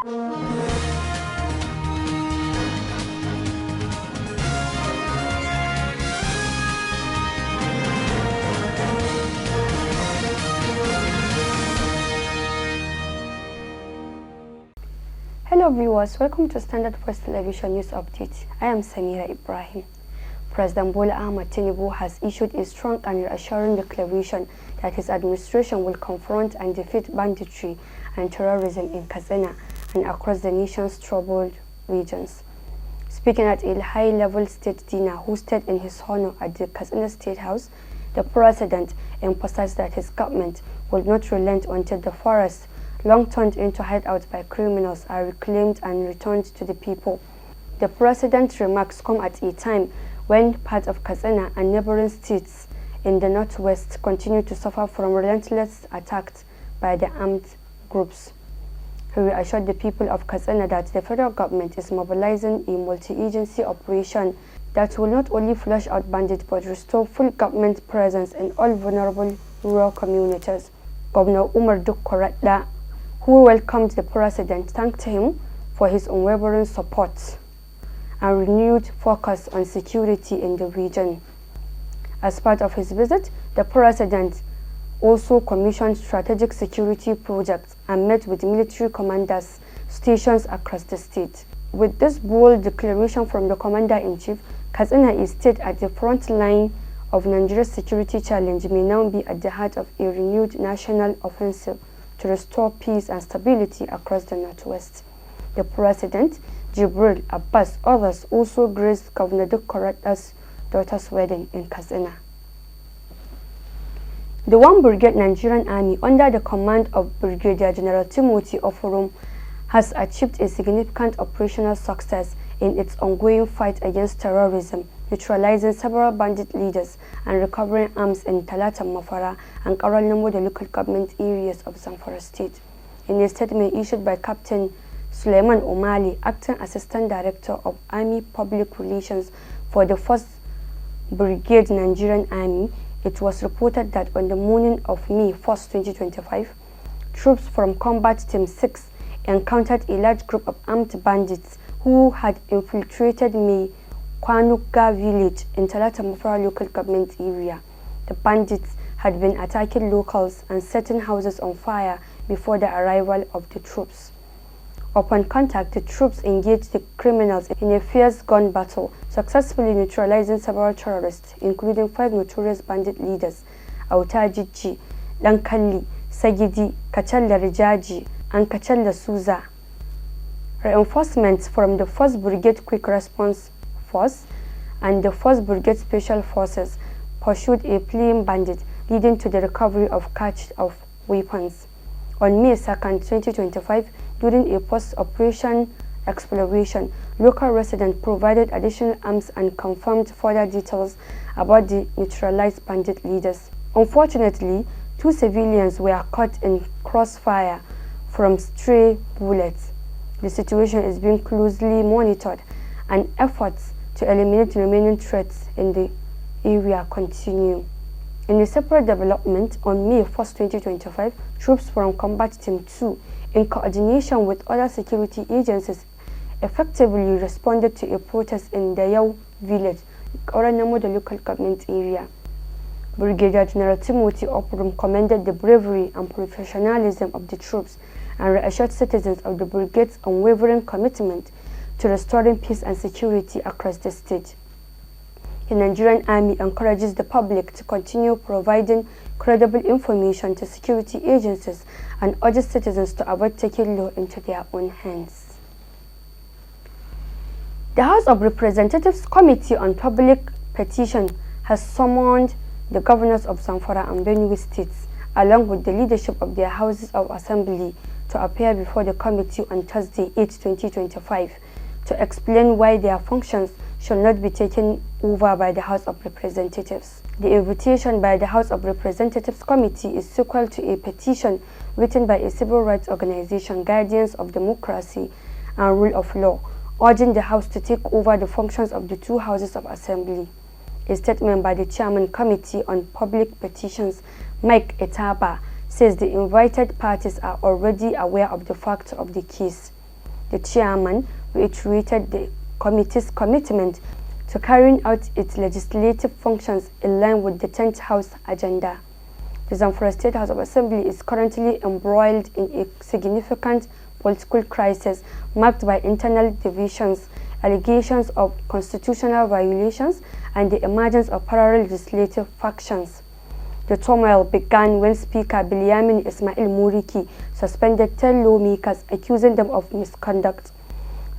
Hello viewers, welcome to Standard Voice Television News Update. I am Samira Ibrahim. President Bola Ahmed Tinubu has issued a strong and reassuring declaration that his administration will confront and defeat banditry and terrorism in Katsina and across the nation's troubled regions. Speaking at a high-level state dinner hosted in his honor at the Katsina State House, the president emphasized that his government will not relent until the forests long turned into hideouts by criminals are reclaimed and returned to the people. The president's remarks come at a time when parts of Katsina and neighboring states in the northwest continue to suffer from relentless attacks by the armed groups. He reassured the people of Katsina that the federal government is mobilizing a multi-agency operation that will not only flush out bandits but restore full government presence in all vulnerable rural communities. Governor Umar Dukkoradda, who welcomed the president, thanked him for his unwavering support and renewed focus on security in the region. As part of his visit, the president also commissioned strategic security projects and met with military commanders stationed across the state. With this bold declaration from the commander-in-chief, Katsina is state at the front line of Nigeria's security challenge may now be at the heart of a renewed national offensive to restore peace and stability across the northwest. The president, Jibril Abbas, others also graced Governor Dukkoradda's daughter's wedding in Katsina. The 1 Brigade Nigerian Army, under the command of Brigadier General Timothy Oforum, has achieved a significant operational success in its ongoing fight against terrorism, neutralizing several bandit leaders and recovering arms in Talata Mafara and Karal, the local government areas of ZAMFARA state. In a statement issued by Captain Suleiman Omali, Acting Assistant Director of Army Public Relations for the 1st Brigade Nigerian Army, it was reported that on the morning of May 1, 2025, troops from Combat Team 6 encountered a large group of armed bandits who had infiltrated Kwanuka village in Talata Mafara local government area. The bandits had been attacking locals and setting houses on fire before the arrival of the troops. Upon contact, the troops engaged the criminals in a fierce gun battle, successfully neutralizing several terrorists, including 5 notorious bandit leaders, Autajiji, Lankalli, Sagidi, Kachalla Rijaji, and Kachalla Suza. Reinforcements from the 1st Brigade Quick Response Force and the 1st Brigade Special Forces pursued a fleeing bandit, leading to the recovery of cache of weapons. On May 2, 2025, during a post-operation exploration, local residents provided additional arms and confirmed further details about the neutralized bandit leaders. Unfortunately, 2 civilians were caught in crossfire from stray bullets. The situation is being closely monitored, and efforts to eliminate remaining threats in the area continue. In a separate development, on May 1, 2025, troops from Combat Team 2, in coordination with other security agencies, effectively responded to a protest in Dayao village, Oranamo, the local government area. Brigadier General Timothy Oforum commended the bravery and professionalism of the troops and reassured citizens of the brigade's unwavering commitment to restoring peace and security across the state. The Nigerian Army encourages the public to continue providing credible information to security agencies and urges citizens to avoid taking law into their own hands. The House of Representatives Committee on Public Petition has summoned the governors of ZAMFARA and Benue states, along with the leadership of their houses of assembly, to appear before the committee on Thursday, 8, 2025, to explain why their functions should not be taken over by the House of Representatives. The invitation by the House of Representatives Committee is sequel to a petition written by a civil rights organization, Guardians of Democracy and Rule of Law, urging the House to take over the functions of the 2 houses of assembly. A statement by the Chairman Committee on Public Petitions, Mike Etaba, says the invited parties are already aware of the fact of the case. The chairman reiterated the committee's commitment to carrying out its legislative functions in line with the 10th House agenda. The Zamfara State House of Assembly is currently embroiled in a significant political crisis marked by internal divisions, allegations of constitutional violations, and the emergence of parallel legislative factions. The turmoil began when Speaker Biliyamin Ismail Muriki suspended 10 lawmakers, accusing them of misconduct.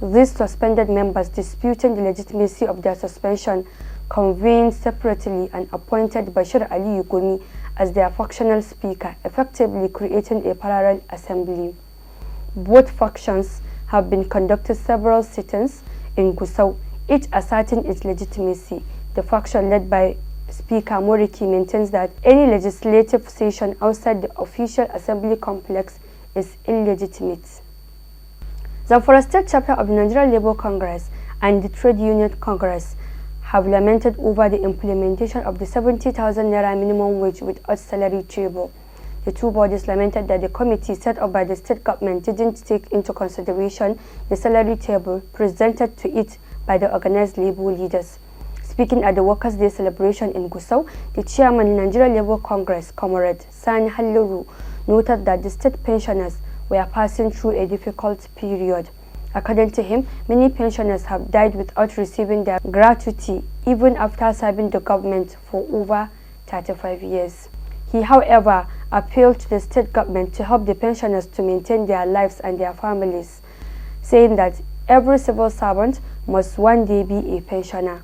These suspended members, disputing the legitimacy of their suspension, convened separately and appointed Bashir Ali Yugumi as their factional speaker, effectively creating a parallel assembly. Both factions have been conducted several sit-ins in Gusau, each asserting its legitimacy. The faction led by Speaker Muriki maintains that any legislative session outside the official assembly complex is illegitimate. Zamfara State Chapter of the Nigerian Labour Congress and the Trade Union Congress have lamented over the implementation of the 70,000 naira minimum wage without salary table. The two bodies lamented that the committee set up by the state government didn't take into consideration the salary table presented to it by the organized labor leaders. Speaking at the Workers' Day celebration in Gusau, the chairman of the Nigerian Labour Congress, Comrade Sani Halliru, noted that the state pensioners were passing through a difficult period. According to him, many pensioners have died without receiving their gratuity even after serving the government for over 35 years. He, however, appealed to the state government to help the pensioners to maintain their lives and their families, saying that every civil servant must one day be a pensioner.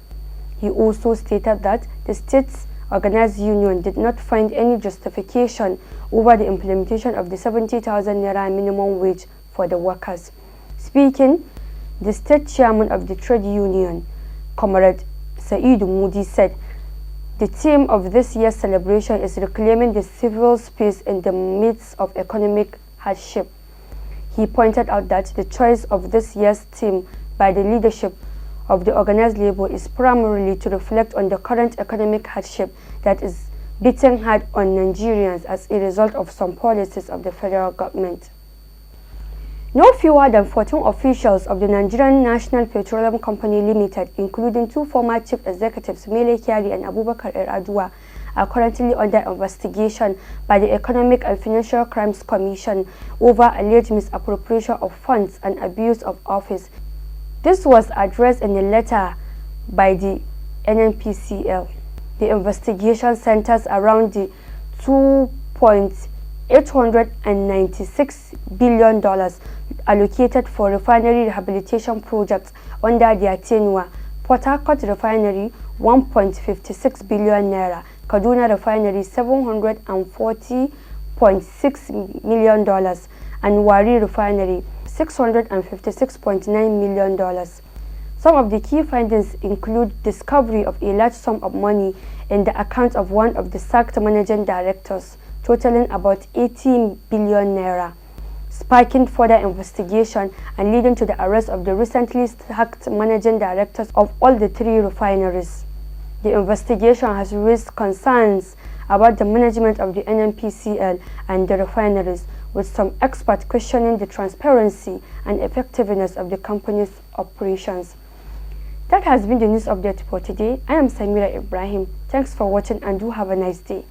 He also stated that the state's organized union did not find any justification over the implementation of the 70,000 naira minimum wage for the workers. Speaking, the state chairman of the trade union, Comrade Sa'idu Mudi, said, "The theme of this year's celebration is reclaiming the civil space in the midst of economic hardship." He pointed out that the choice of this year's theme by the leadership of the organized labor is primarily to reflect on the current economic hardship that is beating hard on Nigerians as a result of some policies of the federal government. No fewer than 14 officials of the Nigerian National Petroleum Company Limited, including two former chief executives, Mele Kyari and Abubakar Eraduwa, are currently under investigation by the Economic and Financial Crimes Commission over alleged misappropriation of funds and abuse of office. This was addressed in a letter by the NNPCL. The investigation centers around the $2.896 billion allocated for refinery rehabilitation projects under their tenure. Port Harcourt Refinery, 1.56 billion naira. Kaduna Refinery, $740.6 million. And Wari Refinery, $656.9 million. Some of the key findings include discovery of a large sum of money in the account of one of the sacked managing directors, totaling about 80 billion naira, sparking further investigation and leading to the arrest of the recently sacked managing directors of all the three refineries. The investigation has raised concerns about the management of the NNPCL and the refineries, with some experts questioning the transparency and effectiveness of the company's operations. That has been the news update for today. I am Samira Ibrahim. Thanks for watching and do have a nice day.